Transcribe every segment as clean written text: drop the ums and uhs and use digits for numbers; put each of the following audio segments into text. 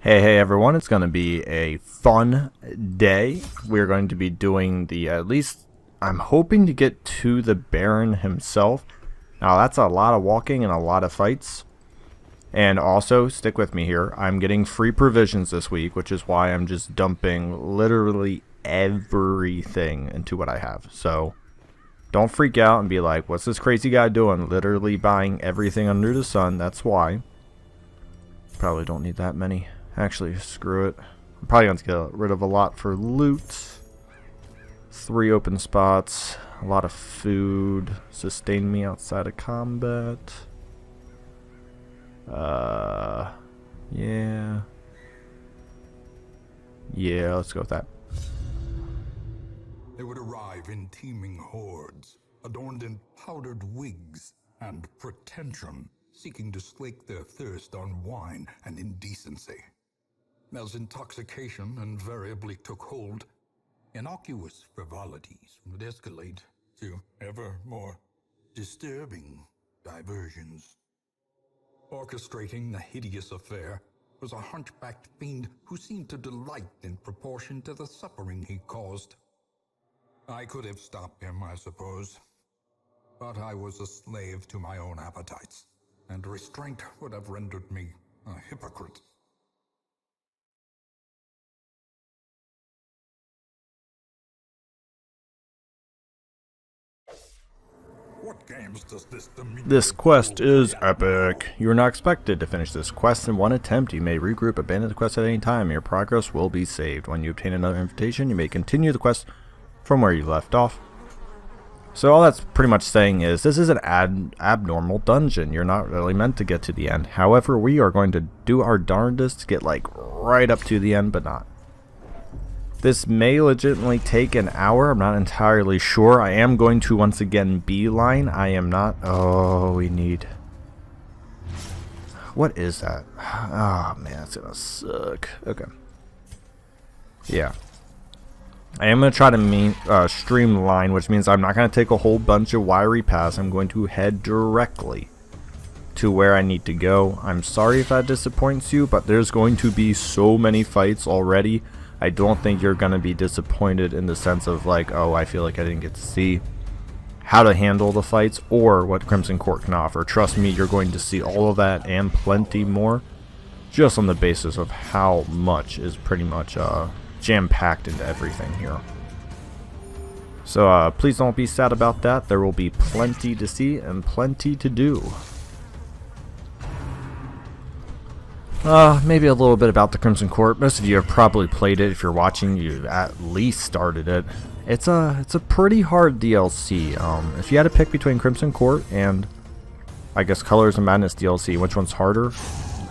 Hey everyone, it's going to be a fun day. We're going to be doing at least, I'm hoping to get to the Baron himself. Now that's a lot of walking and a lot of fights. And also, stick with me here, I'm getting free provisions this week, which is why I'm just dumping literally everything into what I have. So, don't freak out and be like, what's this crazy guy doing? Literally buying everything under the sun, that's why. Probably don't need that many. Actually, screw it. I'm probably going to get rid of a lot for loot. 3 open spots. A lot of food. Sustain me outside of combat. Yeah. Yeah, let's go with that. They would arrive in teeming hordes, adorned in powdered wigs and pretension, seeking to slake their thirst on wine and indecency. As intoxication invariably took hold, innocuous frivolities would escalate to ever more disturbing diversions. Orchestrating the hideous affair was a hunchbacked fiend who seemed to delight in proportion to the suffering he caused. I could have stopped him, I suppose, but I was a slave to my own appetites, and restraint would have rendered me a hypocrite. What games does this demean? This quest is epic. You are not expected to finish this quest in one attempt. You may regroup, abandon the quest at any time. Your progress will be saved. When you obtain another invitation, you may continue the quest from where you left off. So all that's pretty much saying is this is an abnormal dungeon. You're not really meant to get to the end. However, we are going to do our darndest to get like right up to the end, but not. This may legitimately take an hour. I'm not entirely sure. I am going to once again beeline. I am not. Oh, we need. What is that? Oh man, that's gonna suck. Okay. Yeah. I am going to try to streamline, which means I'm not going to take a whole bunch of wiry paths. I'm going to head directly to where I need to go. I'm sorry if that disappoints you, but there's going to be so many fights already. I don't think you're going to be disappointed in the sense of like, oh, I feel like I didn't get to see how to handle the fights or what Crimson Court can offer. Trust me, you're going to see all of that and plenty more just on the basis of how much is pretty much jam-packed into everything here. So please don't be sad about that. There will be plenty to see and plenty to do. Maybe a little bit about the Crimson Court. Most of you have probably played it. If you're watching, you at least started it. It's a pretty hard DLC. If you had to pick between Crimson Court and I guess Colors of Madness DLC, which one's harder?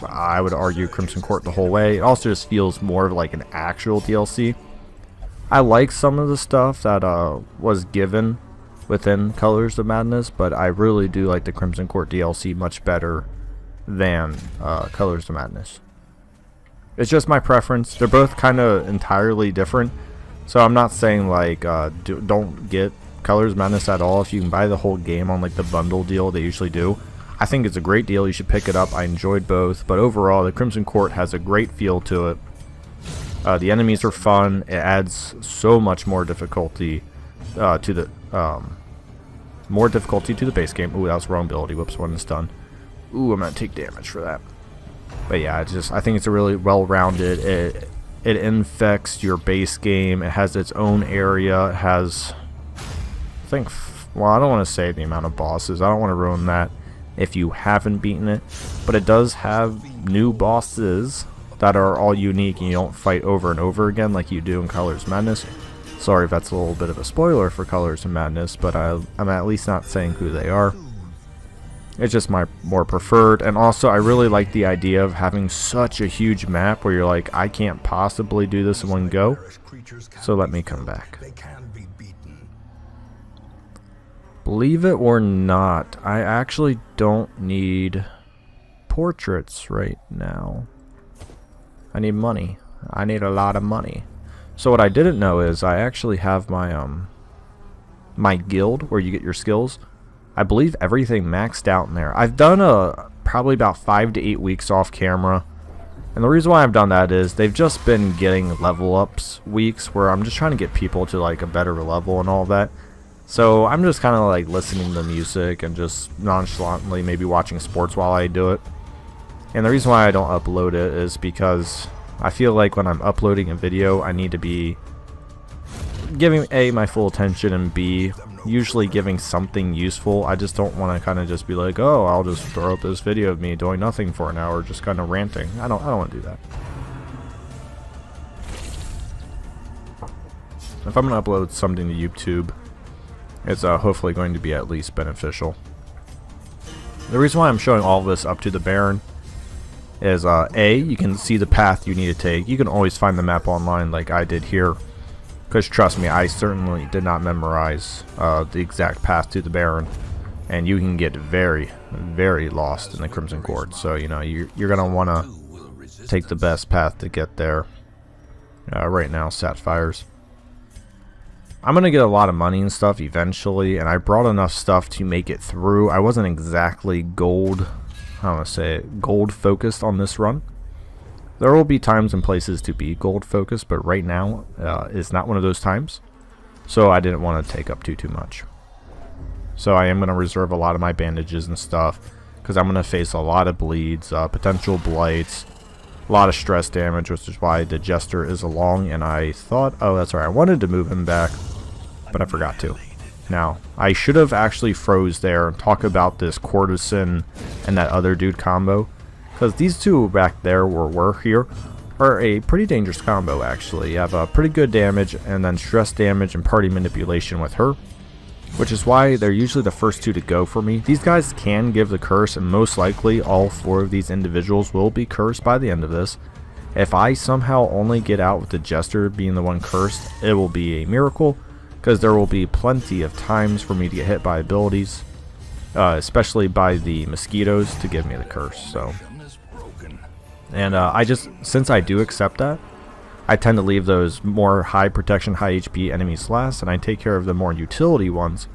I would argue Crimson Court the whole way. It also just feels more of like an actual DLC. I like some of the stuff that was given within Colors of Madness, but I really do like the Crimson Court DLC much better than Colors of Madness. It's just my preference. They're both kind of entirely different, so I'm not saying like don't get Colors of Madness at all. If you can buy the whole game on like the bundle deal, they usually do. I think it's a great deal. You should pick it up. I enjoyed both, but overall the Crimson Court has a great feel to it. The enemies are fun. It adds so much more difficulty to the base game. Ooh, that was wrong ability. Whoops, when it's done. Ooh, I'm gonna take damage for that. But yeah, I think it's a really well-rounded. It infects your base game. It has its own area. It has, well, I don't want to say the amount of bosses. I don't want to ruin that if you haven't beaten it, but it does have new bosses that are all unique and you don't fight over and over again like you do in Colors of Madness. Sorry if that's a little bit of a spoiler for Colors of Madness, but I'm at least not saying who they are. It's just my more preferred, and also I really like the idea of having such a huge map where you're like, I can't possibly do this in one go, so let me come back. Believe it or not, I actually don't need portraits right now. I need money. I need a lot of money. So what I didn't know is I actually have my my guild where you get your skills. I believe everything maxed out in there. I've done probably about 5 to 8 weeks off camera And the reason why I've done that is they've just been getting level ups weeks where I'm just trying to get people to like a better level and all that. So I'm just kind of like listening to music and just nonchalantly maybe watching sports while I do it. And the reason why I don't upload it is because I feel like when I'm uploading a video, I need to be giving A, my full attention, and B, usually giving something useful. I just don't want to kind of just be like, oh, I'll just throw up this video of me doing nothing for an hour, just kind of ranting. I don't want to do that. If I'm going to upload something to YouTube, it's hopefully going to be at least beneficial. The reason why I'm showing all of this up to the Baron is A, you can see the path you need to take. You can always find the map online like I did here. Because trust me, I certainly did not memorize the exact path to the Baron. And you can get very, very lost in the Crimson Court. So, you know, you're going to want to take the best path to get there. Right now, Sapphires. I'm going to get a lot of money and stuff eventually. And I brought enough stuff to make it through. I wasn't exactly gold, I want to say it, gold focused on this run. There will be times and places to be gold focused, but right now is not one of those times. So I didn't want to take up too much. So I am going to reserve a lot of my bandages and stuff because I'm going to face a lot of bleeds, potential blights, a lot of stress damage, which is why the Jester is along. And I thought, oh, that's right, I wanted to move him back, but I forgot to. Now, I should have actually froze there and talk about this Courtesan and that other dude combo. Because these two back there were here are a pretty dangerous combo actually. You have a pretty good damage and then stress damage and party manipulation with her. Which is why they're usually the first two to go for me. These guys can give the curse and most likely all four of these individuals will be cursed by the end of this. If I somehow only get out with the Jester being the one cursed, it will be a miracle. Because there will be plenty of times for me to get hit by abilities. Especially by the mosquitoes to give me the curse. So. And since I do accept that, I tend to leave those more high protection, high HP enemies last, and I take care of the more utility ones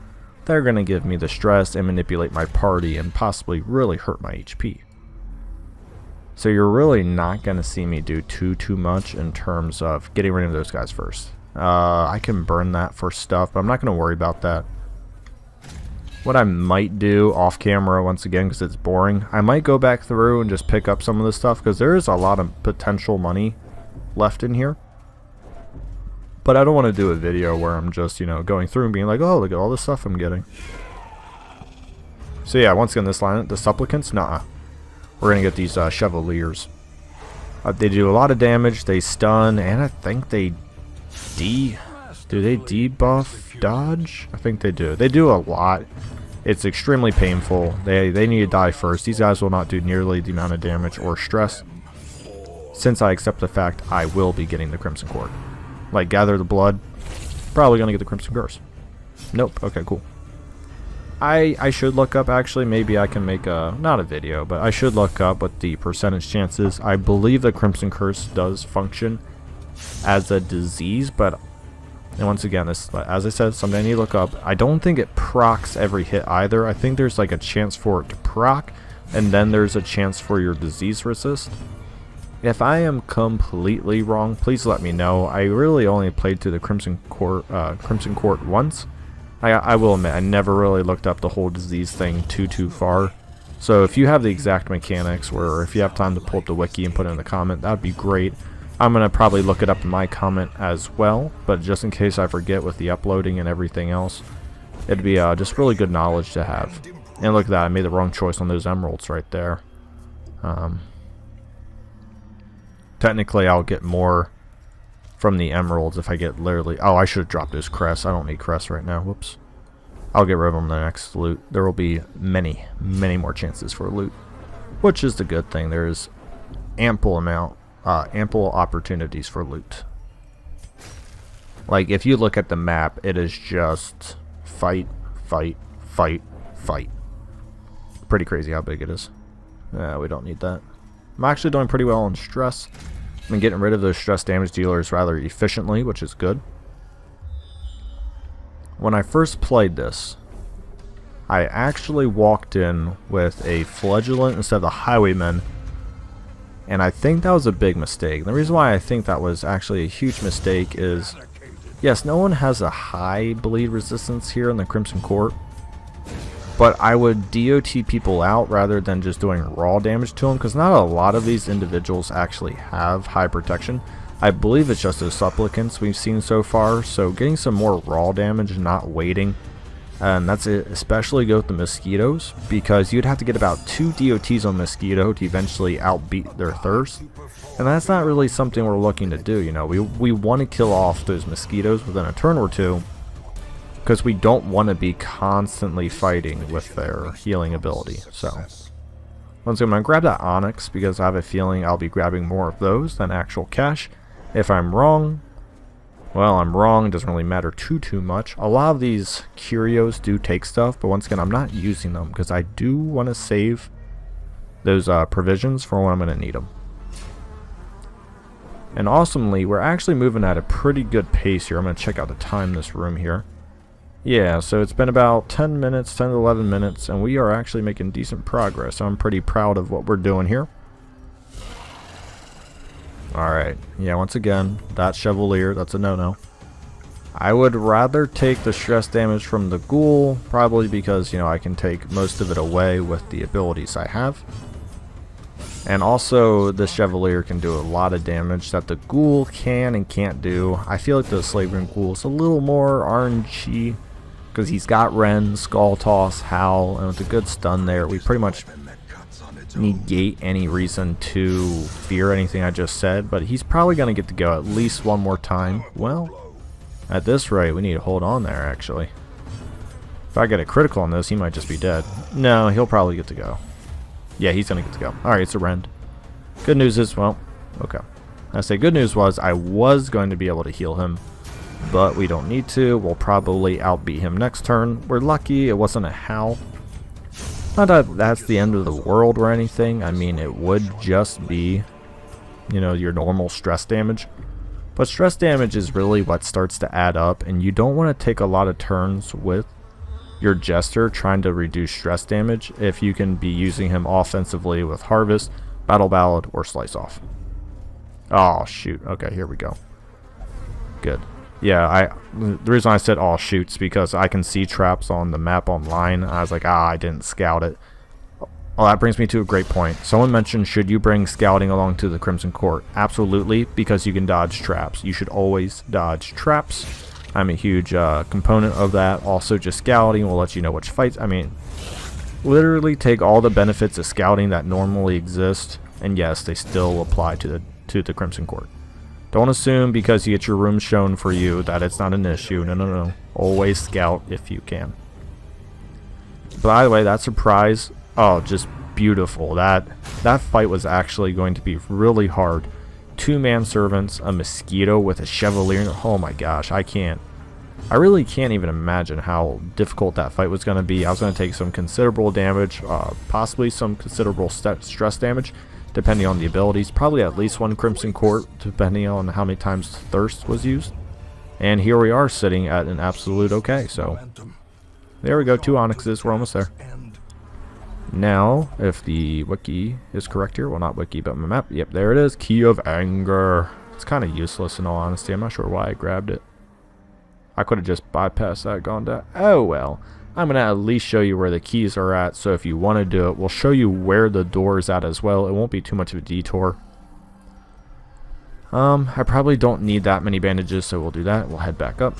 that are going to give me the stress and manipulate my party and possibly really hurt my HP. So you're really not going to see me do too much in terms of getting rid of those guys first. I can burn that for stuff, but I'm not going to worry about that. What I might do off camera once again because it's boring, I might go back through and just pick up some of this stuff because there is a lot of potential money left in here. But I don't want to do a video where I'm just, you know, going through and being like, oh, look at all this stuff I'm getting. So yeah, once again, this line, the Supplicants, nah. We're going to get these Chevaliers. They do a lot of damage, they stun, and I think they do they debuff dodge? I think they do. They do a lot. It's extremely painful. They need to die first. These guys will not do nearly the amount of damage or stress. Since I accept the fact I will be getting the Crimson Court. Like, gather the blood. Probably going to get the Crimson Curse. Nope. Okay, cool. I should look up, actually. Maybe I can make a, not a video, but I should look up what the percentage chances. I believe the Crimson Curse does function as a disease, but and once again, this, as I said, something I need to look up. I don't think it procs every hit either. I think there's like a chance for it to proc, and then there's a chance for your disease resist. If I am completely wrong, please let me know. I really only played through the Crimson Court once. I will admit, I never really looked up the whole disease thing too far. So if you have the exact mechanics, or if you have time to pull up the wiki and put it in the comment, that would be great. I'm going to probably look it up in my comment as well, but just in case I forget with the uploading and everything else, it'd be just really good knowledge to have. And look at that, I made the wrong choice on those emeralds right there. Technically, I'll get more from the emeralds if I get literally... Oh, I should have dropped those crests. I don't need crests right now. Whoops. I'll get rid of them in the next loot. There will be many more chances for loot, which is the good thing. There is ample opportunities for loot. Like, if you look at the map, it is just fight. Pretty crazy how big it is. We don't need that. I'm actually doing pretty well on stress. I'm getting rid of those stress damage dealers rather efficiently, which is good. When I first played this, I actually walked in with a Flagellant instead of the Highwayman, And I think that was a big mistake. The reason why I think that was actually a huge mistake is, yes, no one has a high bleed resistance here in the Crimson Court, but I would DOT people out rather than just doing raw damage to them, because not a lot of these individuals actually have high protection. I believe it's just those supplicants we've seen so far, so getting some more raw damage and not waiting, and that's it, especially go with the mosquitoes, because you'd have to get about 2 DOTs on mosquito to eventually outbeat their thirst, and that's not really something we're looking to do. You know, we want to kill off those mosquitoes within a turn or two, because we don't want to be constantly fighting with their healing ability. So once again, I'm going to grab that Onyx because I have a feeling I'll be grabbing more of those than actual cash. If I'm wrong, well, I'm wrong. It doesn't really matter too much. A lot of these curios do take stuff, but once again, I'm not using them because I do want to save those provisions for when I'm going to need them. And awesomely, we're actually moving at a pretty good pace here. I'm going to check out the time in this room here. Yeah, so it's been about 10 minutes, 10 to 11 minutes, and we are actually making decent progress. So I'm pretty proud of what we're doing here. Alright, yeah, once again, that Chevalier, that's a no-no. I would rather take the stress damage from the Ghoul, probably because, you know, I can take most of it away with the abilities I have. And also, the Chevalier can do a lot of damage that the Ghoul can and can't do. I feel like the Slavering Ghoul is a little more RNG, because he's got Ren, Skull Toss, Howl, and with a good stun there, we pretty much negate any reason to fear anything I just said, but he's probably going to get to go at least one more time. Well, at this rate, we need to hold on there, actually. If I get a critical on this, he might just be dead. No, he'll probably get to go. Yeah, he's going to get to go. Alright, it's a Rend. Good news is, well, okay. I say good news was I was going to be able to heal him, but we don't need to. We'll probably outbeat him next turn. We're lucky it wasn't a Howl. Not that that's the end of the world or anything. I mean, it would just be, you know, your normal stress damage. But stress damage is really what starts to add up, and you don't want to take a lot of turns with your Jester trying to reduce stress damage if you can be using him offensively with Harvest, Battle Ballad, or Slice Off. Oh, shoot. Okay, here we go. Good. Yeah, the reason I said all shoots because I can see traps on the map online. I was like, I didn't scout it. Well, that brings me to a great point. Someone mentioned, should you bring scouting along to the Crimson Court? Absolutely, because you can dodge traps. You should always dodge traps. I'm a huge component of that. Also, just scouting will let you know which fights. I mean, literally take all the benefits of scouting that normally exist, and yes, they still apply to the Crimson Court. Don't assume because you get your rooms shown for you that it's not an issue. No. Always scout if you can. By the way, that surprise, oh, just beautiful. That fight was actually going to be really hard. 2 manservants, a mosquito with a Chevalier. Oh my gosh, I really can't even imagine how difficult that fight was going to be. I was going to take some considerable damage, possibly some considerable stress damage, depending on the abilities. Probably at least 1 Crimson Court, depending on how many times Thirst was used. And here we are sitting at an absolute okay. So there we go, 2 Onyxes. We're almost there. Now, if the wiki is correct here, well, not wiki, but my map. Yep, there it is. Key of Anger. It's kind of useless in all honesty. I'm not sure why I grabbed it. I could have just bypassed that, gone down. Oh well. I'm going to at least show you where the keys are at, so if you want to do it, we'll show you where the door is at as well. It won't be too much of a detour. I probably don't need that many bandages, so we'll do that. We'll head back up.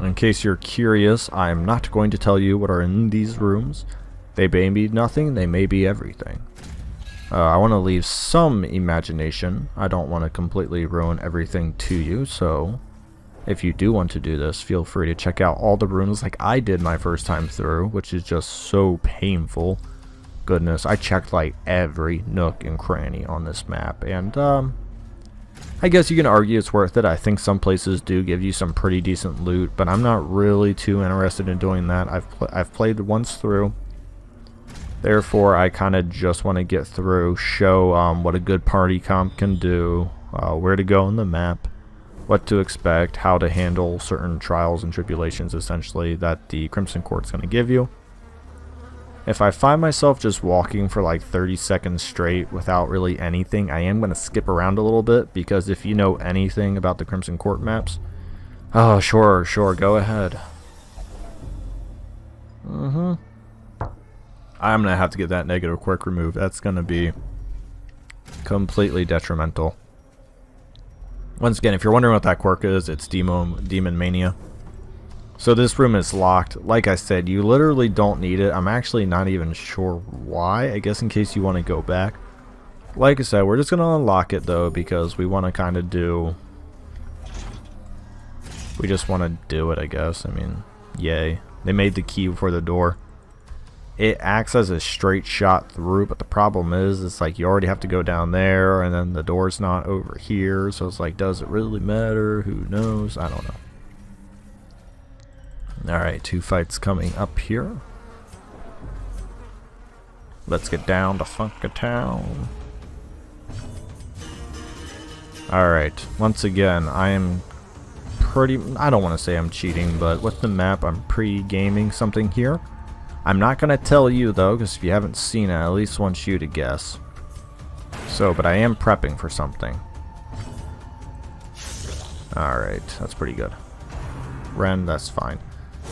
In case you're curious, I'm not going to tell you what are in these rooms. They may be nothing, they may be everything. I want to leave some imagination. I don't want to completely ruin everything to you, so if you do want to do this, feel free to check out all the rooms like I did my first time through, which is just so painful. Goodness, I checked like every nook and cranny on this map, and I guess you can argue it's worth it. I think some places do give you some pretty decent loot, but I'm not really too interested in doing that. I've played once through, therefore I kind of just want to get through, show what a good party comp can do, where to go on the map, what to expect, how to handle certain trials and tribulations essentially that the Crimson Court's going to give you. If I find myself just walking for like 30 seconds straight without really anything, I am going to skip around a little bit, because if you know anything about the Crimson Court maps... Oh, sure, go ahead. I'm going to have to get that negative quirk removed. That's going to be completely detrimental. Once again, if you're wondering what that quirk is, it's Demon Mania. So this room is locked. Like I said, you literally don't need it. I'm actually not even sure why. I guess in case you want to go back. Like I said, we're just going to unlock it though, because we want to kind of do... We just want to do it, I guess. I mean, yay. They made the key for the door. It acts as a straight shot through, but the problem is, it's like you already have to go down there, and then the door's not over here, so it's like, does it really matter? Who knows? I don't know. Alright, 2 fights coming up here. Let's get down to Funkatown. Alright, once again, I am I don't want to say I'm cheating, but with the map, I'm pre-gaming something here. I'm not going to tell you, though, because if you haven't seen it, I at least want you to guess. So, but I am prepping for something. Alright, that's pretty good. Ren, that's fine.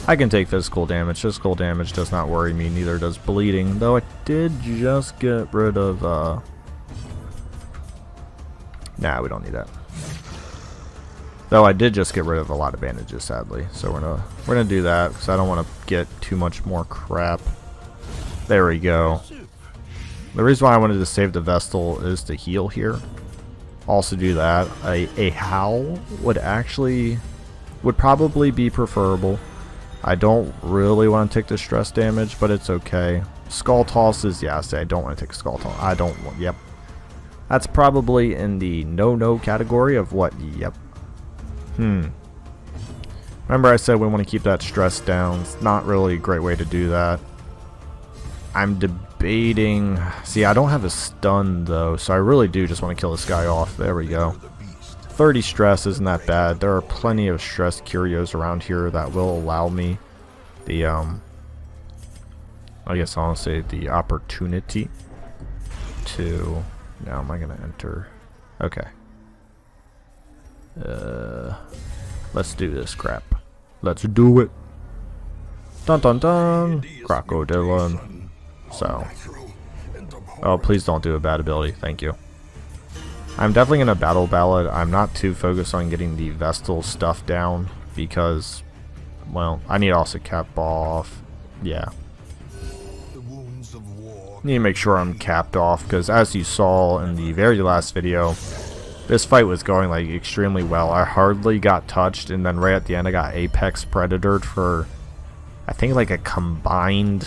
I can take physical damage. Physical damage does not worry me, neither does bleeding. Though I did just get rid of, Nah, we don't need that. Though I did just get rid of a lot of bandages, sadly. So we're gonna do that, because I don't want to get too much more crap. There we go. The reason why I wanted to save the Vestal is to heal here. Also do that. A Howl would probably be preferable. I don't really want to take the stress damage, but it's okay. Skull Toss is, yeah, I don't want to take a Skull Toss. I don't want, yep. That's probably in the no category of what, yep. Remember I said we want to keep that stress down. It's not really a great way to do that. I'm debating... See, I don't have a stun, though, so I really do just want to kill this guy off. There we go. 30 stress isn't that bad. There are plenty of stress curios around here that will allow me the, I guess I'll say the opportunity to... Now, am I going to enter? Okay. Let's do this crap. Let's do it. Dun dun dun. Crocodile. So. Oh, please don't do a bad ability. Thank you. I'm definitely going to battle ballad. I'm not too focused on getting the Vestal stuff down because, well, I need also cap off. Yeah. Need to make sure I'm capped off because as you saw in the very last video, this fight was going like extremely well. I hardly got touched, and then right at the end I got Apex Predatored for I think like a combined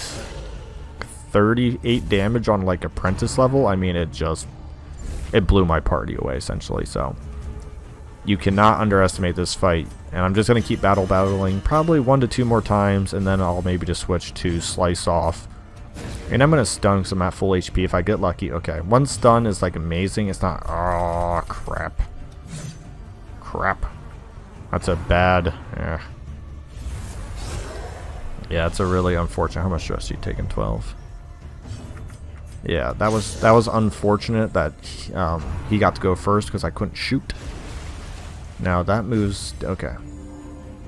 38 damage on like apprentice level. I mean, it blew my party away essentially. So you cannot underestimate this fight, and I'm just gonna keep battling probably 1 to 2 more times, and then I'll maybe just switch to Slice Off. And I'm gonna stun because I'm at full HP if I get lucky. Okay, 1 stun is like amazing. It's not. Oh crap! Crap! That's a bad. Yeah, it's a really unfortunate. How much stress you taking? 12. Yeah, that was unfortunate that he got to go first because I couldn't shoot. Now that moves. Okay.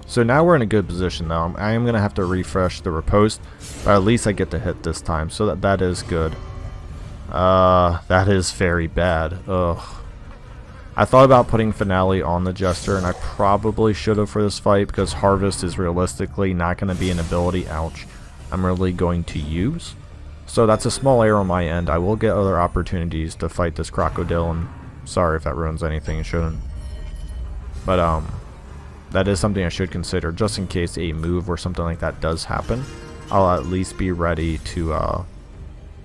So now we're in a good position though. I am going to have to refresh the riposte, but at least I get to hit this time, so that is good. That is very bad. Ugh. I thought about putting Finale on the Jester, and I probably should have for this fight, because Harvest is realistically not going to be an ability, ouch, I'm really going to use. So that's a small error on my end. I will get other opportunities to fight this Crocodile, and sorry if that ruins anything, it shouldn't. But, that is something I should consider, just in case a move or something like that does happen. I'll at least be ready to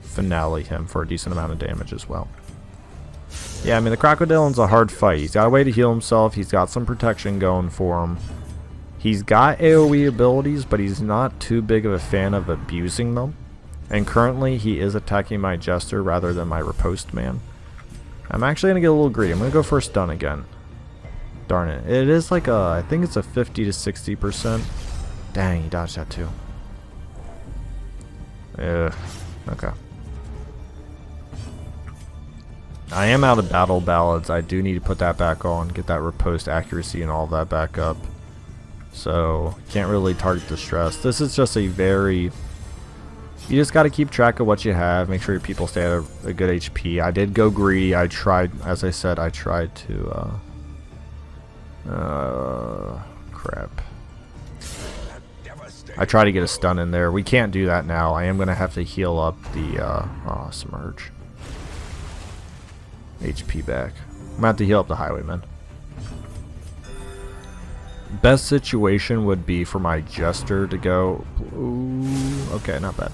finale him for a decent amount of damage as well. Yeah, I mean, the Crocodile's a hard fight. He's got a way to heal himself. He's got some protection going for him. He's got AoE abilities, but he's not too big of a fan of abusing them. And currently, he is attacking my Jester rather than my Riposte Man. I'm actually going to get a little greedy. I'm going to go for a stun again. Darn it. It is like a, I think it's a 50 to 60%. Dang, he dodged that too. Okay. I am out of battle ballads. I do need to put that back on, get that riposte accuracy and all that back up. So, can't really target the stress. This is just a very... You just got to keep track of what you have. Make sure your people stay at a good HP. I did go greedy. I tried, as I said, I tried to... crap. I try to get a stun in there. We can't do that now. I am going to have to heal up the Submerge. HP back. I'm going to have to heal up the Highwayman. Best situation would be for my Jester to go... Ooh, okay, not bad.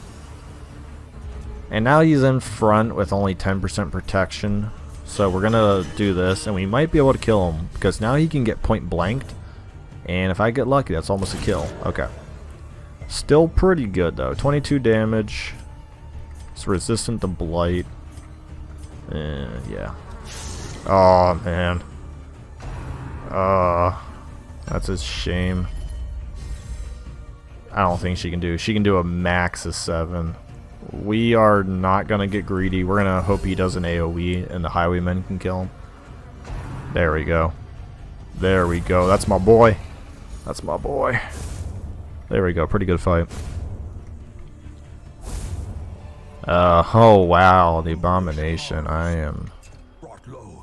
And now he's in front with only 10% protection. So we're going to do this, and we might be able to kill him. Because now he can get point blanked. And if I get lucky, that's almost a kill. Okay. Still pretty good, though. 22 damage. It's resistant to Blight. Yeah. Oh, man. That's a shame. I don't think she can do. She can do a max of 7. We are not going to get greedy. We're going to hope he does an AoE and the Highwaymen can kill him. There we go. There we go. That's my boy. That's my boy. There we go. Pretty good fight. Oh, wow. The Abomination. I am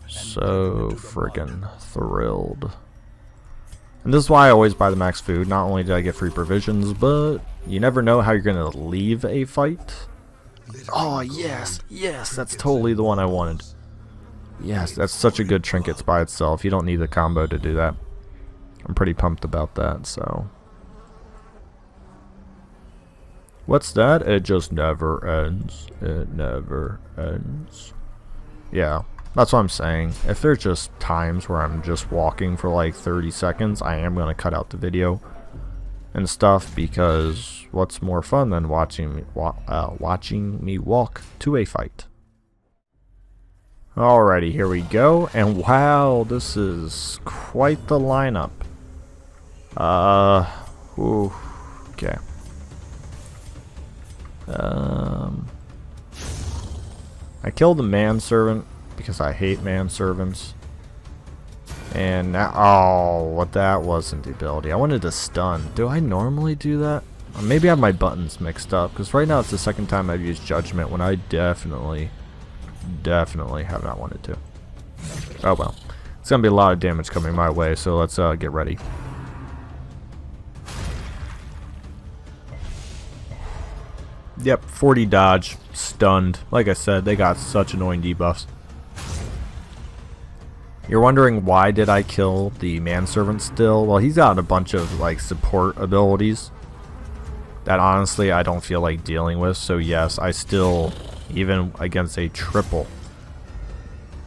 so freaking thrilled. And this is why I always buy the max food. Not only did I get free provisions, but you never know how you're going to leave a fight. Oh, yes. Yes, that's totally the one I wanted. Yes, that's such a good trinkets by itself. You don't need the combo to do that. I'm pretty pumped about that, so... What's that? It just never ends. It never ends. Yeah, that's what I'm saying. If there's just times where I'm just walking for like 30 seconds, I am going to cut out the video and stuff, because what's more fun than watching me walk to a fight? Alrighty, here we go. And wow, this is quite the lineup. Ooh, okay. I killed the manservant because I hate manservants. And now, oh, what that wasn't the ability. I wanted to stun. Do I normally do that? Or maybe I have my buttons mixed up, because right now it's the second time I've used Judgment when I definitely have not wanted to. Oh well. It's gonna be a lot of damage coming my way, so let's get ready. Yep, 40 dodge, stunned. Like I said, they got such annoying debuffs. You're wondering why did I kill the manservant still? Well, he's got a bunch of like support abilities that honestly I don't feel like dealing with. So yes, I still, even against a triple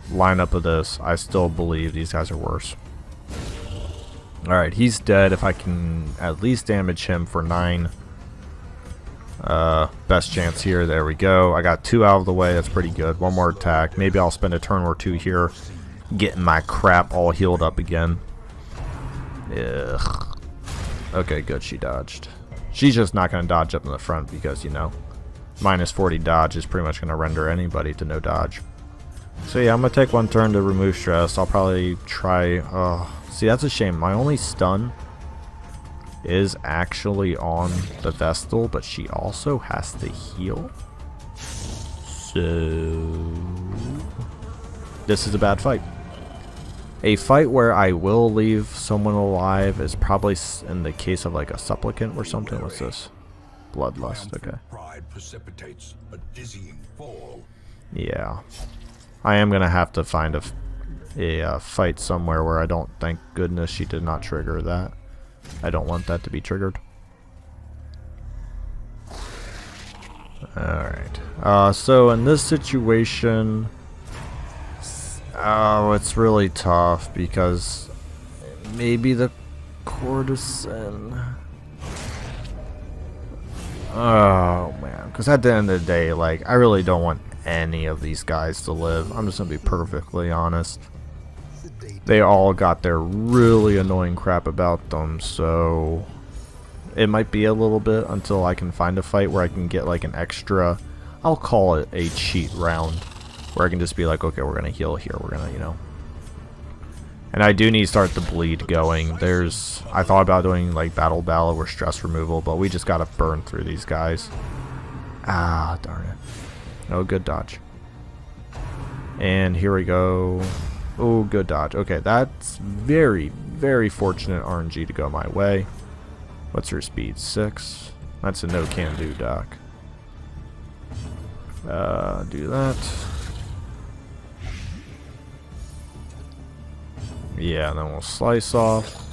lineup of this, I still believe these guys are worse. Alright, he's dead. If I can at least damage him for 9. Best chance here. There we go. I got 2 out of the way. That's pretty good. One more attack. Maybe I'll spend a turn or 2 here getting my crap all healed up again. Ugh. Okay, good. She dodged. She's just not going to dodge up in the front because, you know, minus 40 dodge is pretty much going to render anybody to no dodge. So yeah, I'm going to take 1 turn to remove stress. I'll probably try... see, that's a shame. My only stun is actually on the Vestal, but she also has to heal. So... this is a bad fight. A fight where I will leave someone alive is probably in the case of like a supplicant or something. What's this? Bloodlust. Okay. Pride precipitates a dizzying fall. Yeah. I am going to have to find a fight somewhere where I don't... Thank goodness she did not trigger that. I don't want that to be triggered. Alright. So in this situation... oh, it's really tough because maybe the courtesan... oh man, because at the end of the day, like, I really don't want any of these guys to live. I'm just gonna be perfectly honest. They all got their really annoying crap about them, so It might be a little bit until I can find a fight where I can get like an extra, I'll call it a cheat round, where I can just be like, okay, we're gonna heal here, we're gonna, you know. And I do need to start the bleed going. I thought about doing like battle ballad or stress removal, but we just gotta burn through these guys. Ah, darn it. Oh, good dodge. And here we go. Oh, good dodge. Okay, that's very, very fortunate RNG to go my way. What's her speed? 6. That's a no can do, Doc. Do that. Yeah, then we'll slice off.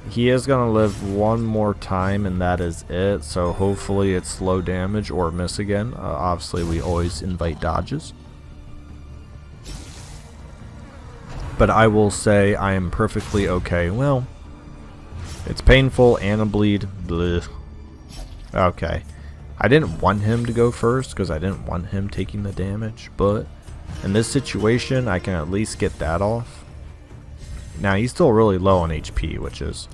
He is going to live one more time, and that is it. So hopefully it's low damage or miss again. Obviously, we always invite dodges. But I will say I am perfectly okay. Well, it's painful and a bleed. Blech. Okay. I didn't want him to go first because I didn't want him taking the damage. But in this situation, I can at least get that off. Now, he's still really low on HP, which is...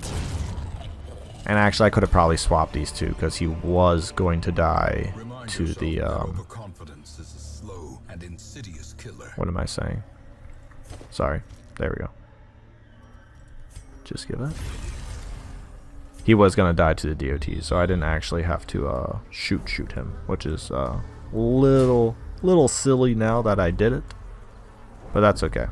And actually, I could have probably swapped these two because he was going to die to the... What am I saying? Sorry. There we go. Just give that. He was going to die to the DOT, so I didn't actually have to shoot him, which is little silly now that I did it. But that's okay.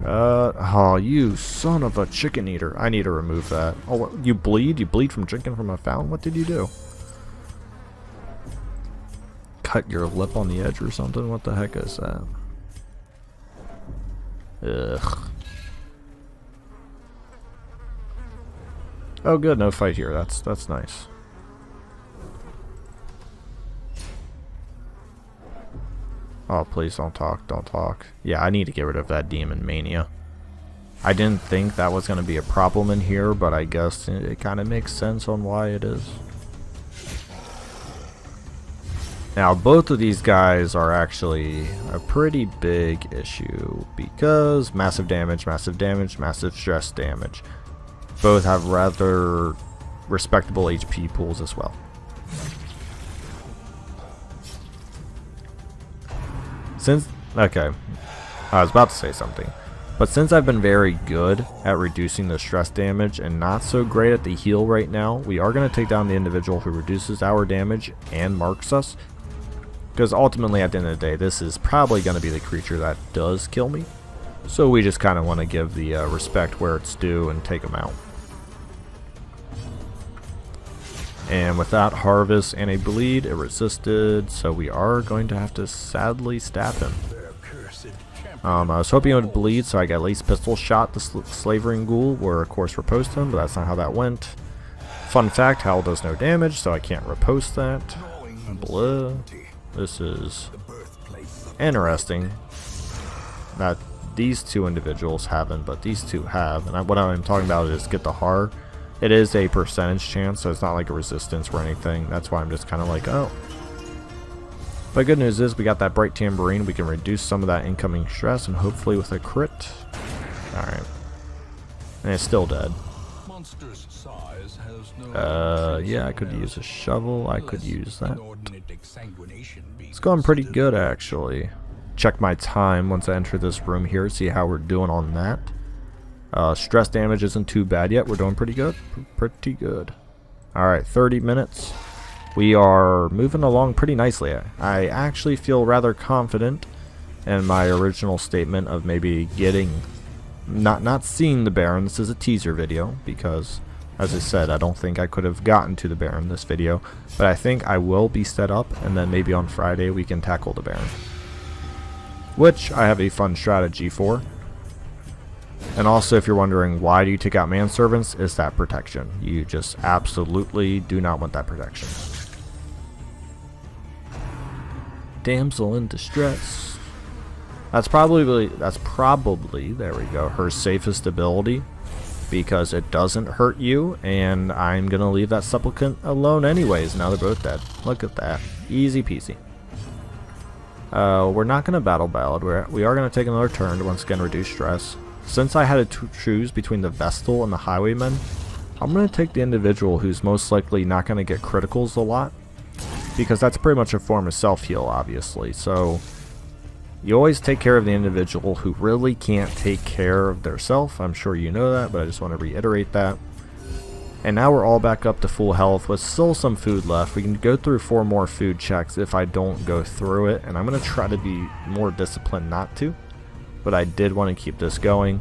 Oh, you son of a chicken eater. I need to remove that. Oh, you bleed? You bleed from drinking from a fountain? What did you do? Cut your lip on the edge or something? What the heck is that? Ugh. Oh good, no fight here. That's nice. Oh, please don't talk, don't talk. Yeah, I need to get rid of that Demon Mania. I didn't think that was going to be a problem in here, but I guess it kind of makes sense on why it is. Now, both of these guys are actually a pretty big issue because massive damage, massive stress damage. Both have rather respectable HP pools as well. Okay, I was about to say something, but since I've been very good at reducing the stress damage and not so great at the heal right now, we are going to take down the individual who reduces our damage and marks us, because ultimately at the end of the day this is probably going to be the creature that does kill me, so we just kind of want to give the respect where it's due and take him out. And with that harvest and a bleed, it resisted, so we are going to have to sadly stab him. I was hoping it would bleed so I could at least pistol shot the slavering ghoul, or of course riposte him, but that's not how that went. Fun fact, Howl does no damage, so I can't riposte that. Blah. This is interesting that these two individuals haven't, but these two have. And what I'm talking about is get the har. It is a percentage chance, so it's not like a resistance or anything. That's why I'm just kind of like, oh. But good news is we got that Bright Tambourine. We can reduce some of that incoming stress, and hopefully with a crit. Alright. And it's still dead. Yeah, I could use a shovel. I could use that. It's going pretty good, actually. Check my time once I enter this room here, see how we're doing on that. Stress damage isn't too bad yet. We're doing pretty good. Pretty good. Alright, 30 minutes. We are moving along pretty nicely. I actually feel rather confident in my original statement of maybe getting... Not seeing the Baron. This is a teaser video because, as I said, I don't think I could have gotten to the Baron in this video. But I think I will be set up, and then maybe on Friday we can tackle the Baron. Which I have a fun strategy for. And also, if you're wondering why do you take out manservants, is that protection. You just absolutely do not want that protection. Damsel in distress. That's probably, there we go, her safest ability, because it doesn't hurt you, and I'm gonna leave that supplicant alone anyways. Now they're both dead. Look at that. Easy peasy. We're not gonna battle ballad. We are gonna take another turn to once again reduce stress. Since I had to choose between the Vestal and the Highwayman, I'm going to take the individual who's most likely not going to get criticals a lot, because that's pretty much a form of self-heal, obviously. So you always take care of the individual who really can't take care of their self. I'm sure you know that, but I just want to reiterate that. And now we're all back up to full health with still some food left. We can go through 4 more food checks if I don't go through it, and I'm going to try to be more disciplined not to, but I did want to keep this going.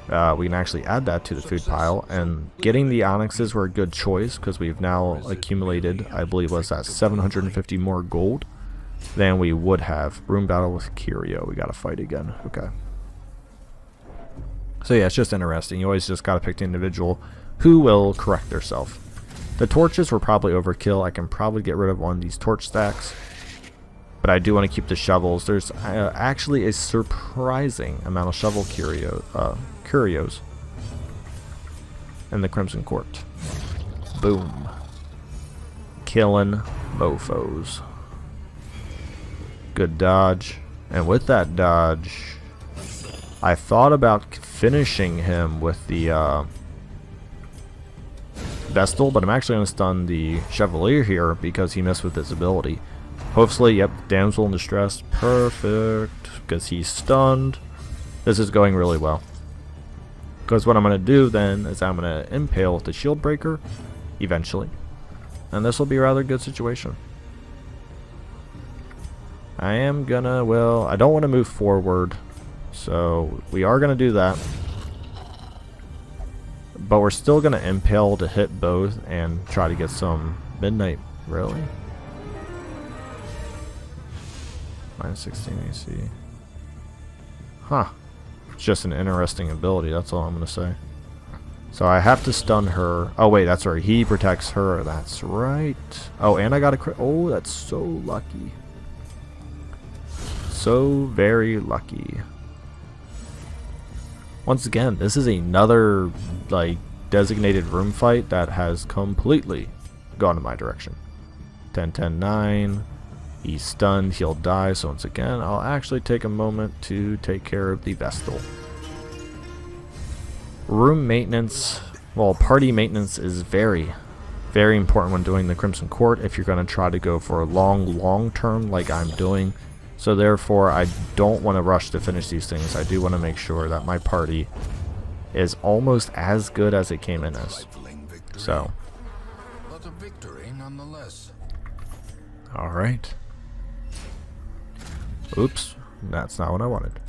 We can actually add that to the food pile, and getting the onyxes were a good choice because we've now accumulated, I believe was that 750 more gold than we would have. Room battle with Kirio, we gotta fight again. Okay. So yeah, it's just interesting. You always just gotta pick the individual who will correct themselves. The torches were probably overkill. I can probably get rid of one of these torch stacks, but I do want to keep the shovels. There's actually a surprising amount of shovel curios in the Crimson Court. Boom. Killing mofos. Good dodge. And with that dodge, I thought about finishing him with the Vestal, but I'm actually going to stun the Chevalier here because he missed with his ability. Hopefully, yep, Damsel in Distress. Perfect. Because he's stunned. This is going really well. Because what I'm going to do then is I'm going to impale with the Shield Breaker eventually. And this will be a rather good situation. I am going to, well, I don't want to move forward. So we are going to do that. But we're still going to impale to hit both and try to get some midnight. Really? Minus 16 AC. Huh. It's just an interesting ability, that's all I'm going to say. So I have to stun her. Oh wait, that's right. He protects her. That's right. Oh, and I got a crit. Oh, that's so lucky. So very lucky. Once again, this is another like designated room fight that has completely gone in my direction. 10, 10, 9. He's stunned. He'll die. So once again, I'll actually take a moment to take care of the Vestal. Room maintenance, well, party maintenance is very, very important when doing the Crimson Court if you're going to try to go for a long term like I'm doing. So therefore, I don't want to rush to finish these things. I do want to make sure that my party is almost as good as it came in as. So. But a victory nonetheless. Alright. Oops. That's not what I wanted.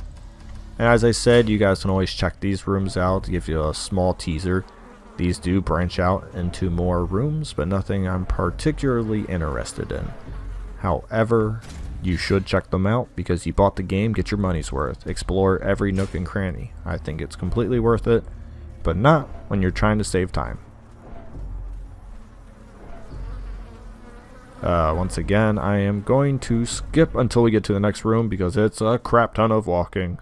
And as I said, you guys can always check these rooms out to give you a small teaser. These do branch out into more rooms, but nothing I'm particularly interested in. However, you should check them out because you bought the game, get your money's worth. Explore every nook and cranny. I think it's completely worth it, but not when you're trying to save time. Once again, I am going to skip until we get to the next room because it's a crap ton of walking.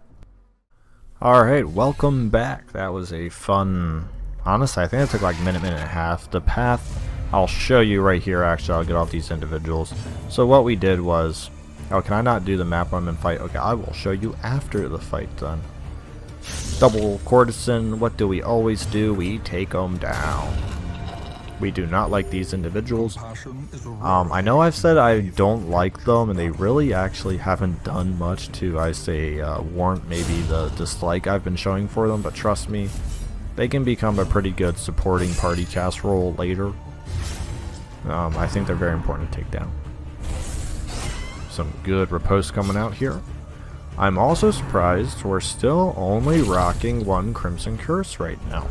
Alright, welcome back. That was a fun... Honestly, I think it took like a minute and a half. The path, I'll show you right here. Actually, I'll get off these individuals. So what we did was... Oh, can I not do the map when I'm in fight? Okay, I will show you after the fight done. Double courtesan, what do we always do? We take them down. We do not like these individuals. I know I've said I don't like them, and they really actually haven't done much to, I say, warrant maybe the dislike I've been showing for them, but trust me, they can become a pretty good supporting party cast role later. I think they're very important to take down. Some good riposte coming out here. I'm also surprised we're still only rocking one Crimson Curse right now.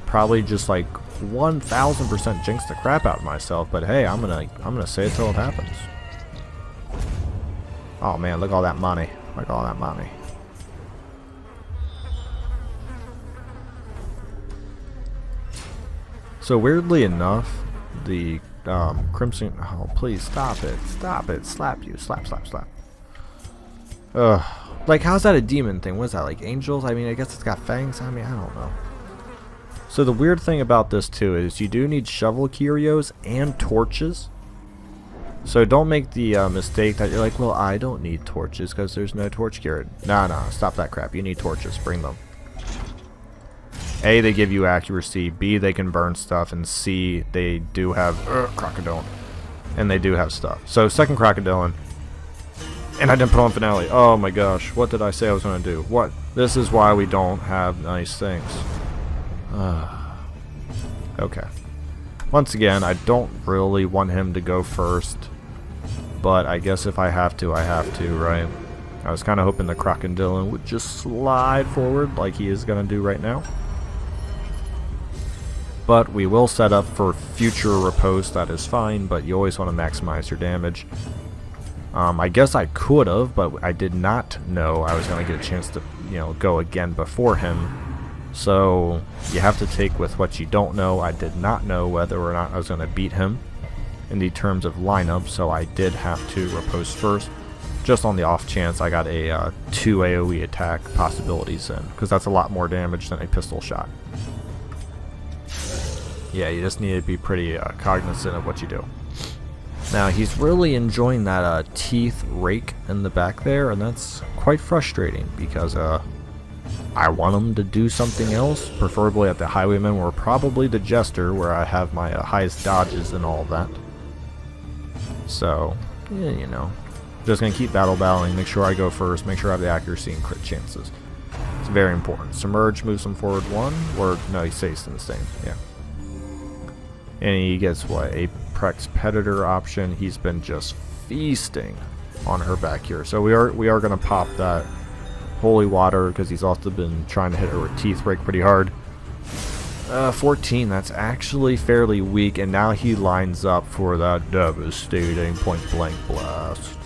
Probably just like 1000% jinx the crap out of myself, but hey, I'm gonna say it till it happens. Oh man, look at all that money. Look at all that money. So weirdly enough, the Crimson... Oh, please stop it. Stop it. Slap you. Slap, slap, slap. Ugh. Like, how's that a demon thing? What is that, like angels? I mean, I guess it's got fangs. I mean, I don't know. So the weird thing about this, too, is you do need shovel curios and torches. So don't make the mistake that you're like, well, I don't need torches because there's no torch curio. Nah, stop that crap. You need torches. Bring them. A, they give you accuracy, B, they can burn stuff, and C, they do have Crocodile. And they do have stuff. So second Crocodile, and I didn't put on Finale. Oh my gosh, what did I say I was going to do? What? This is why we don't have nice things. Okay. Once again, I don't really want him to go first, but I guess if I have to, I have to, right? I was kind of hoping the Crocodile would just slide forward like he is going to do right now. But we will set up for future riposte, that is fine, but you always want to maximize your damage. I guess I could have, but I did not know I was going to get a chance to, go again before him. So you have to take with what you don't know. I did not know whether or not I was going to beat him in the terms of lineup, so I did have to riposte first, just on the off chance I got a 2 AoE attack possibilities in, because that's a lot more damage than a pistol shot. Yeah, you just need to be pretty cognizant of what you do. Now, he's really enjoying that teeth rake in the back there, and that's quite frustrating because I want him to do something else, preferably at the Highwayman or probably the Jester, where I have my highest dodges and all that. So, yeah, just going to keep battling, make sure I go first, make sure I have the accuracy and crit chances. It's very important. Submerge moves him forward 1, or no, he stays in the same, yeah. And he gets what? Apex Predator option. He's been just feasting on her back here. So we are gonna pop that Holy Water because he's also been trying to hit her with Teeth Rake pretty hard. 14, that's actually fairly weak, and now he lines up for that devastating point blank blast.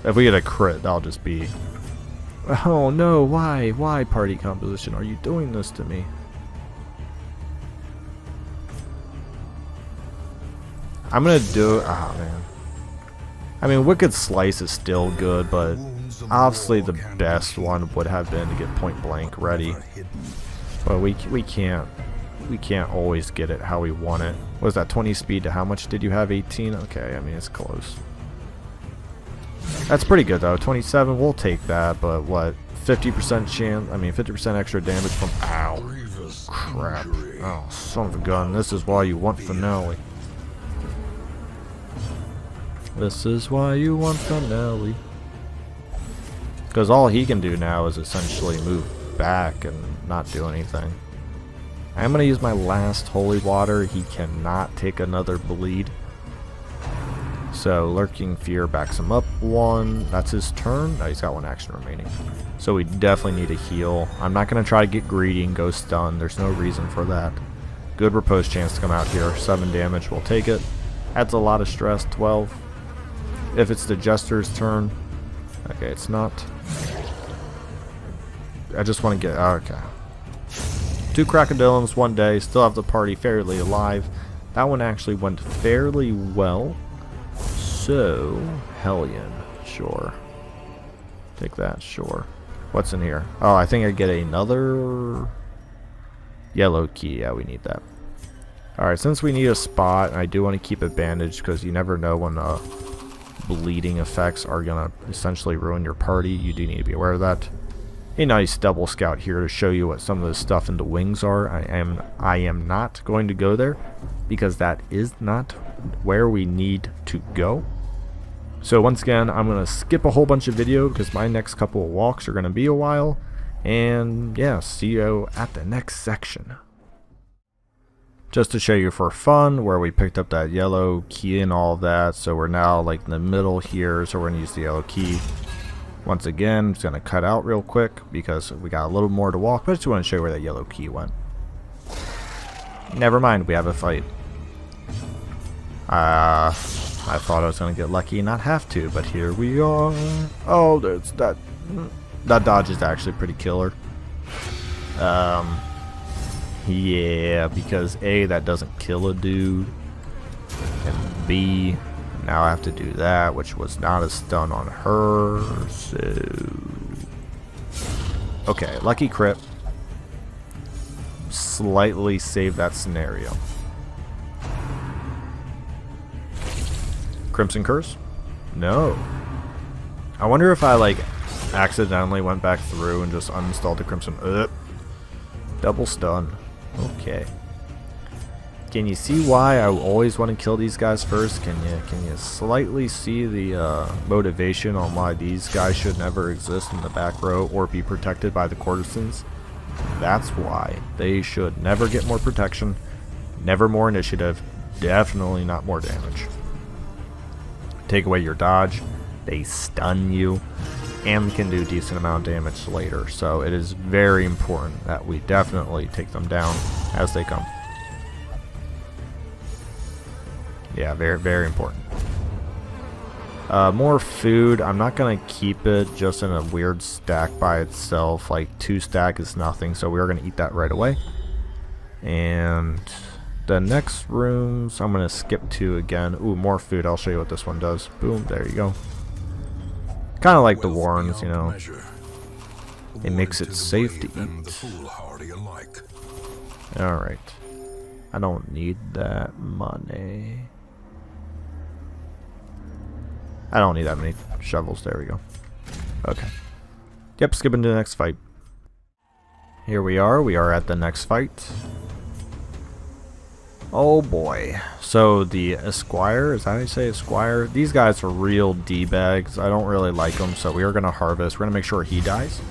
If we get a crit, that'll just be, oh no, why party composition, are you doing this to me? I'm gonna do, oh man. I mean, Wicked Slice is still good, but obviously the best one would have been to get Point Blank ready. But we can't always get it how we want it. What was that, 20 speed to how much did you have? 18? Okay, I mean, it's close. That's pretty good though. 27, we'll take that, but what? 50% chance, I mean 50% extra damage from, ow. Crap. Oh, son of a gun. This is why you want Finale. This is why you want Finale. Because all he can do now is essentially move back and not do anything. I'm going to use my last Holy Water. He cannot take another bleed. So Lurking Fear backs him up 1. That's his turn. No, he's got 1 action remaining. So we definitely need a heal. I'm not going to try to get greedy and go stun. There's no reason for that. Good riposte chance to come out here. 7 damage. We'll take it. Adds a lot of stress. 12. If it's the Jester's turn. Okay, it's not. I just want to get, okay. 2 Crocodilians, 1 day. Still have the party fairly alive. That one actually went fairly well. So, Hellion, sure. Take that, sure. What's in here? Oh, I think I get another yellow key. Yeah, we need that. Alright, since we need a spot, I do want to keep it bandaged because you never know when bleeding effects are going to essentially ruin your party. You do need to be aware of that. A nice double scout here to show you what some of the stuff in the wings are. I am not going to go there because that is not where we need to go. So once again, I'm going to skip a whole bunch of video because my next couple of walks are going to be a while. And yeah, see you at the next section. Just to show you for fun where we picked up that yellow key and all of that. So we're now like in the middle here, so we're going to use the yellow key. Once again, I'm just going to cut out real quick because we got a little more to walk, but I just want to show you where that yellow key went. Never mind, we have a fight. I thought I was going to get lucky and not have to, but here we are. Oh, there's that dodge is actually pretty killer. Yeah, because A, that doesn't kill a dude, and B, now I have to do that, which was not a stun on her, so... Okay, lucky crit. Slightly save that scenario. Crimson Curse? No. I wonder if I, like, accidentally went back through and just uninstalled the Crimson... Double stun. Okay. Can you see why I always want to kill these guys first? Can you slightly see the motivation on why these guys should never exist in the back row or be protected by the courtesans? That's why. They should never get more protection, never more initiative, definitely not more damage. Take away your dodge, they stun you, and can do decent amount of damage later. So it is very important that we definitely take them down as they come. Yeah, very, very important. More food. I'm not going to keep it just in a weird stack by itself. Like 2 stack is nothing, so we're going to eat that right away. And the next rooms, I'm going to skip to again. Ooh, more food. I'll show you what this one does. Boom, there you go. Kind of like the Warrens, you know. It makes it safe to eat. Alright. I don't need that money. I don't need that many shovels. There we go. Okay. Yep, skipping to the next fight. Here we are. We are at the next fight. Oh boy. So the Esquire, is that how you say Esquire? These guys are real D-bags. I don't really like them, so we are going to harvest. We're going to make sure he dies.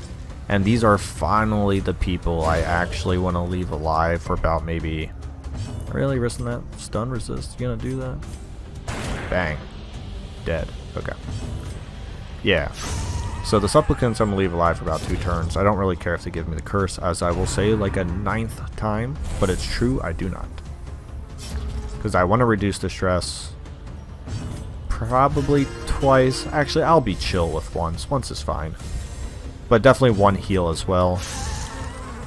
And these are finally the people I actually want to leave alive for about maybe... Really risking that stun resist? You going to do that? Bang. Dead. Okay. Yeah. So the supplicants I'm going to leave alive for about 2 turns. I don't really care if they give me the curse, as I will say like a 9th time, but it's true, I do not. Because I want to reduce the stress probably twice. Actually, I'll be chill with once. Once is fine. But definitely 1 heal as well.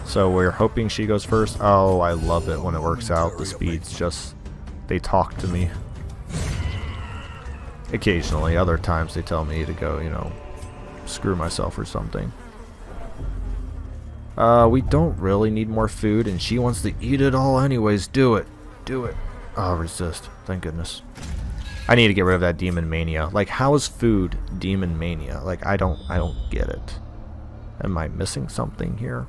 So we're hoping she goes first. Oh, I love it when it works out. The speeds just, they talk to me. Occasionally, other times they tell me to go, you know, screw myself or something. We don't really need more food, and she wants to eat it all anyways. Do it. Do it. Oh, resist. Thank goodness. I need to get rid of that demon mania. Like, how is food demon mania? Like, I don't get it. Am I missing something here?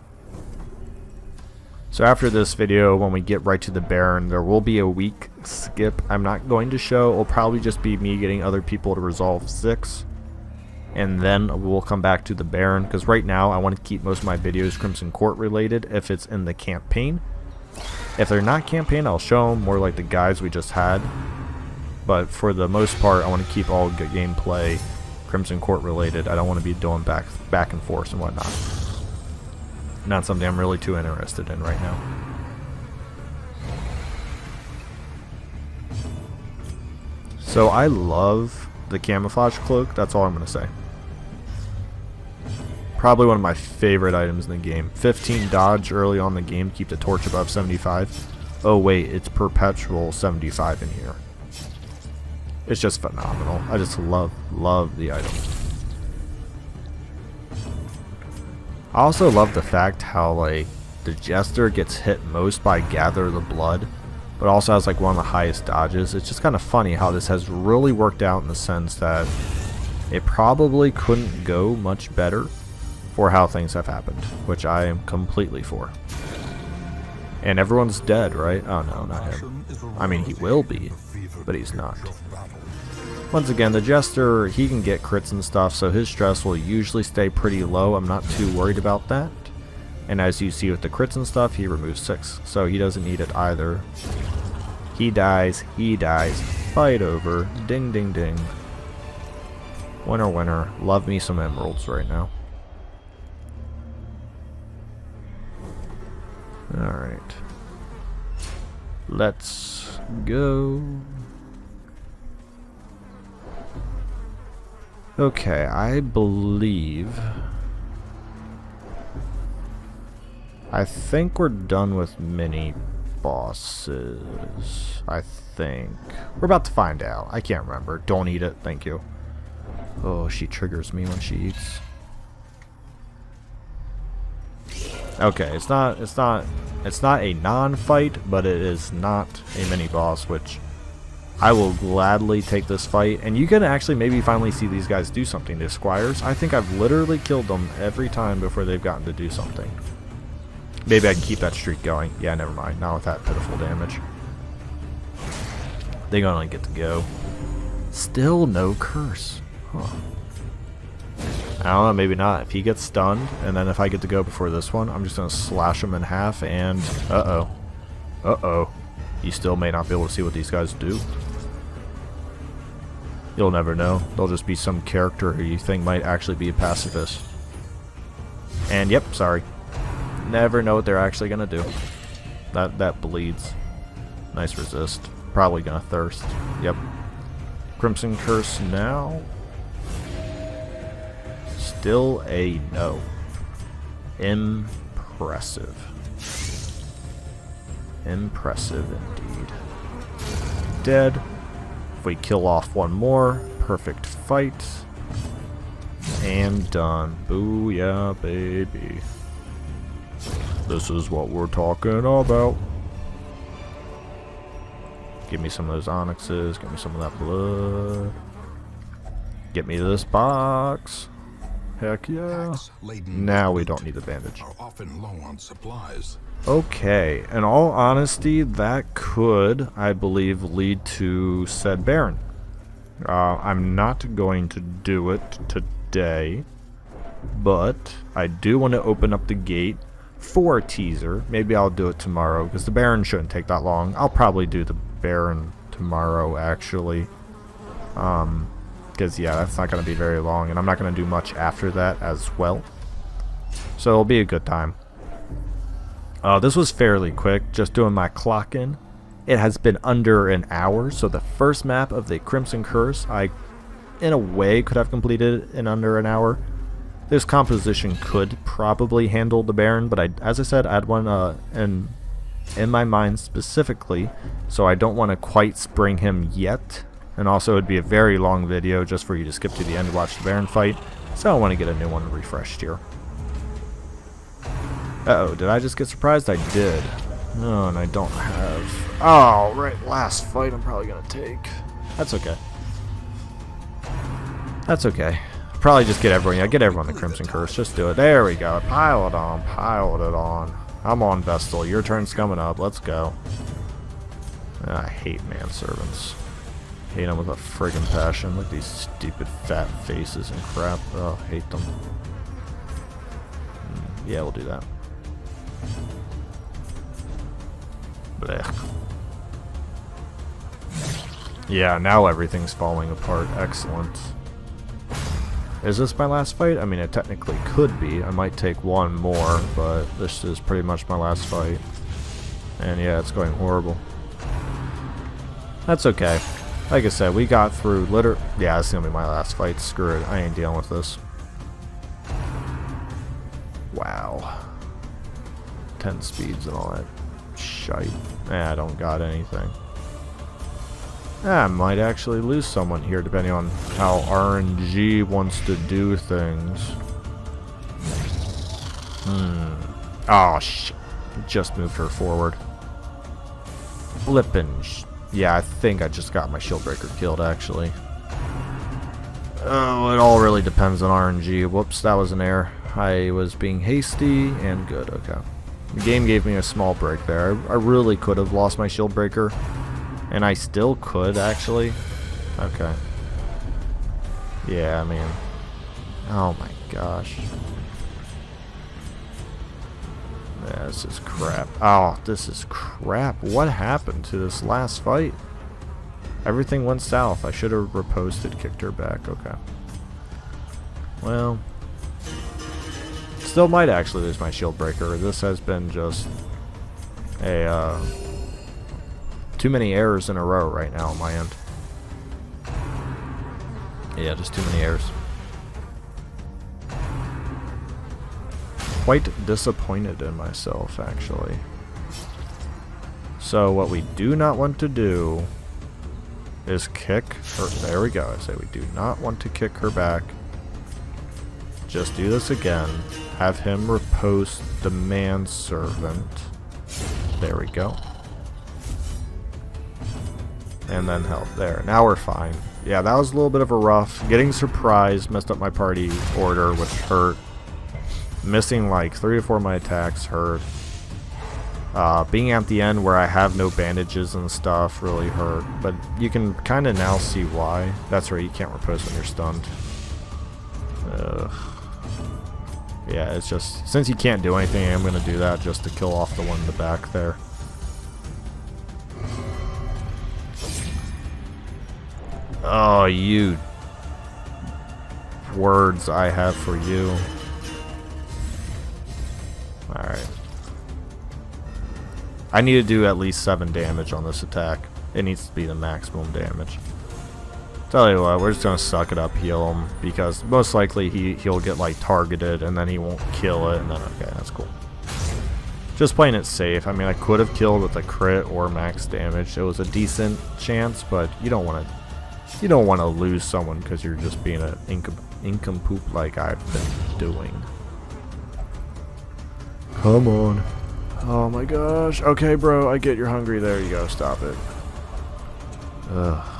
So after this video, when we get right to the Baron, there will be a week skip. I'm not going to show. It will probably just be me getting other people to resolve 6. And then we'll come back to the Baron. Because right now, I want to keep most of my videos Crimson Court related if it's in the campaign. If they're not campaign, I'll show them more like the guides we just had. But for the most part, I want to keep all good gameplay Crimson Court related. I don't want to be doing back and forth and whatnot. Not something I'm really too interested in right now. So I love the camouflage cloak. That's all I'm going to say. Probably one of my favorite items in the game. 15 dodge early on in the game. Keep the torch above 75. Oh wait, it's perpetual 75 in here. It's just phenomenal. I just love the item. I also love the fact how like the Jester gets hit most by Gather the Blood, but also has like one of the highest dodges. It's just kind of funny how this has really worked out in the sense that it probably couldn't go much better for how things have happened, which I am completely for. And everyone's dead, right? Oh no, not him. I mean, he will be, but he's not. Once again, the Jester, he can get crits and stuff, so his stress will usually stay pretty low. I'm not too worried about that. And as you see with the crits and stuff, he removes 6, so he doesn't need it either. He dies, fight over, ding ding ding. Winner winner, love me some emeralds right now. Alright. Let's go. Okay, I think we're done with mini bosses. I think. We're about to find out. I can't remember. Don't eat it. Thank you. Oh, she triggers me when she eats. Okay, it's not a non-fight, but it is not a mini boss, which I will gladly take this fight. And you can actually maybe finally see these guys do something. The Squires, I think I've literally killed them every time before they've gotten to do something. Maybe I'd keep that streak going. Yeah, never mind. Not with that pitiful damage. They gonna get to go. Still no curse. Huh. I don't know, maybe not. If he gets stunned, and then if I get to go before this one, I'm just gonna slash him in half and... Uh-oh. Uh-oh. You still may not be able to see what these guys do. You'll never know. They'll just be some character who you think might actually be a pacifist. And yep, sorry. Never know what they're actually gonna do. That bleeds. Nice resist. Probably gonna thirst. Yep. Crimson Curse now. Still a no. Impressive. Impressive indeed. Dead. If we kill off one more, perfect fight. And done. Booyah, baby. This is what we're talking about. Give me some of those onyxes. Give me some of that blood. Get me this box. Heck yeah. Now we don't need the bandage. Are often low on supplies. Okay, in all honesty, that could, I believe, lead to said Baron. I'm not going to do it today, but I do want to open up the gate for a teaser. Maybe I'll do it tomorrow, because the Baron shouldn't take that long. I'll probably do the Baron tomorrow, actually. Because, yeah, that's not going to be very long, and I'm not going to do much after that as well. So it'll be a good time. This was fairly quick, just doing my clock in. It has been under an hour, so the first map of the Crimson Curse, I, in a way, could have completed in under an hour. This composition could probably handle the Baron, but as I said, I had one in my mind specifically, so I don't want to quite spring him yet. And also, it'd be a very long video just for you to skip to the end to watch the Baron fight, so I want to get a new one refreshed here. Uh-oh, did I just get surprised? I did. No, and I don't have... Oh, right, last fight I'm probably going to take. That's okay. That's okay. Probably just get everyone... Yeah, get everyone the Crimson Curse. Just do it. There we go. Pile it on. Pile it on. I'm on Vestal. Your turn's coming up. Let's go. I hate manservants. Hate them with a friggin' passion. Look at these stupid fat faces and crap. Oh, hate them. Yeah, we'll do that. Blech. Yeah, now everything's falling apart. Excellent. Is this my last fight? I mean, it technically could be. I might take one more, but this is pretty much my last fight. And yeah, it's going horrible. That's okay. Like I said, we got through yeah, this is gonna be my last fight. Screw it. I ain't dealing with this. Wow. 10 speeds and all that shite. I don't got anything. I might actually lose someone here depending on how RNG wants to do things. Oh, shit. Just moved her forward. Flippin'. Yeah, I think I just got my shield breaker killed, actually. Oh, it all really depends on RNG. Whoops, that was an error. I was being hasty and good. Okay. The game gave me a small break there. I really could have lost my shield breaker. And I still could, actually. Okay. Yeah, I mean... Oh my gosh. Yeah, this is crap. Oh, this is crap. What happened to this last fight? Everything went south. I should have reposted, kicked her back. Okay. Well... Still might actually lose my shield breaker. This has been just a too many errors in a row right now on my end. Yeah, just too many errors. Quite disappointed in myself, actually. So what we do not want to do is kick her. There we go. I say we do not want to kick her back. Just do this again. Have him repost the manservant. There we go. And then help. There. Now we're fine. Yeah, that was a little bit of a rough. Getting surprised messed up my party order, which hurt. Missing like 3 or 4 of my attacks hurt. Being at the end where I have no bandages and stuff really hurt, but you can kind of now see why. That's right, you can't riposte when you're stunned. Yeah, it's just, since you can't do anything, I'm going to do that just to kill off the one in the back there. Oh, you words I have for you. Alright. I need to do at least 7 damage on this attack. It needs to be the maximum damage. Tell you what, we're just gonna suck it up, heal him, because most likely he'll get like targeted and then he won't kill it, and then okay, that's cool. Just playing it safe. I mean, I could have killed with a crit or max damage. It was a decent chance, but you don't want to lose someone because you're just being an incompoop like I've been doing. Come on. Oh my gosh. Okay, bro, I get you're hungry. There you go. Stop it. Ugh.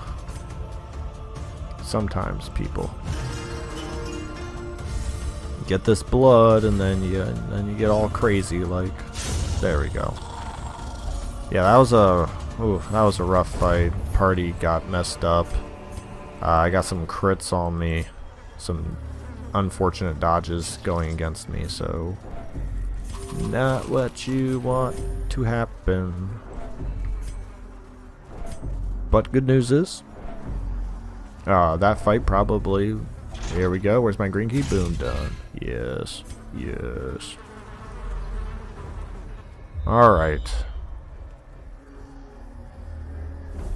Sometimes people get this blood and then you get all crazy. Like, there we go. Yeah, that was a rough fight. Party got messed up. I got some crits on me, some unfortunate dodges going against me, so not what you want to happen. But good news is, that fight probably, here we go, where's my green key? Boom, done. Yes, yes. Alright.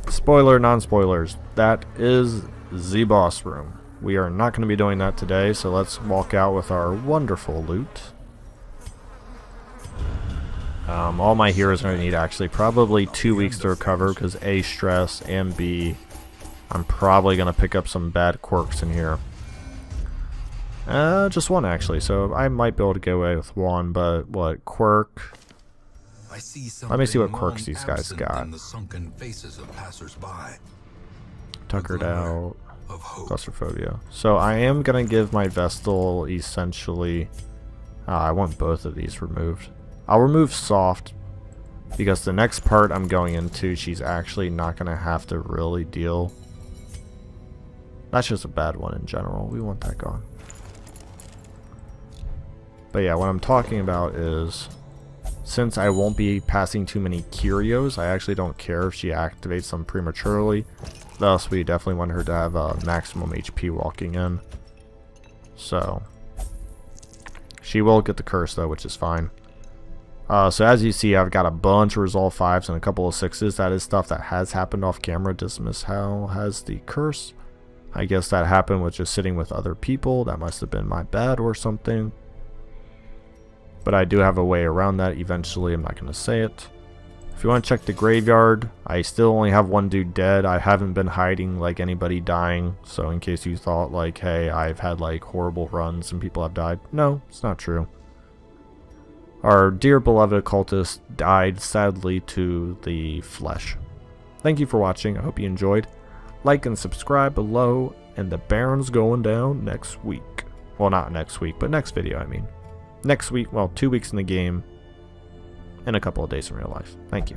Spoiler, non-spoilers, that is the boss room. We are not going to be doing that today, so let's walk out with our wonderful loot. All my heroes are going to need actually probably 2 weeks to recover because A, stress, and B, I'm probably going to pick up some bad quirks in here. Just one actually, so I might be able to get away with one, but what, quirk? Let me see what quirks these guys got. Tuckered out, claustrophobia. So I am going to give my Vestal essentially, I want both of these removed. I'll remove soft because the next part I'm going into, she's actually not going to have to really deal. That's just a bad one in general. We want that gone. But yeah, what I'm talking about is, since I won't be passing too many curios, I actually don't care if she activates them prematurely. Thus, we definitely want her to have a maximum HP walking in. So, she will get the curse though, which is fine. So as you see, I've got a bunch of Resolve 5s and a couple of 6s. That is stuff that has happened off camera. Dismiss Hell has the curse. I guess that happened with just sitting with other people. That must have been my bad or something. But I do have a way around that eventually. I'm not going to say it. If you want to check the graveyard, I still only have one dude dead. I haven't been hiding like anybody dying. So in case you thought like, hey, I've had like horrible runs and people have died. No, it's not true. Our dear beloved occultist died sadly to the flesh. Thank you for watching. I hope you enjoyed. Like and subscribe below. And the Baron's going down next week. Well, not next week, but next video, I mean. Next week, well, 2 weeks in the game, and a couple of days in real life. Thank you.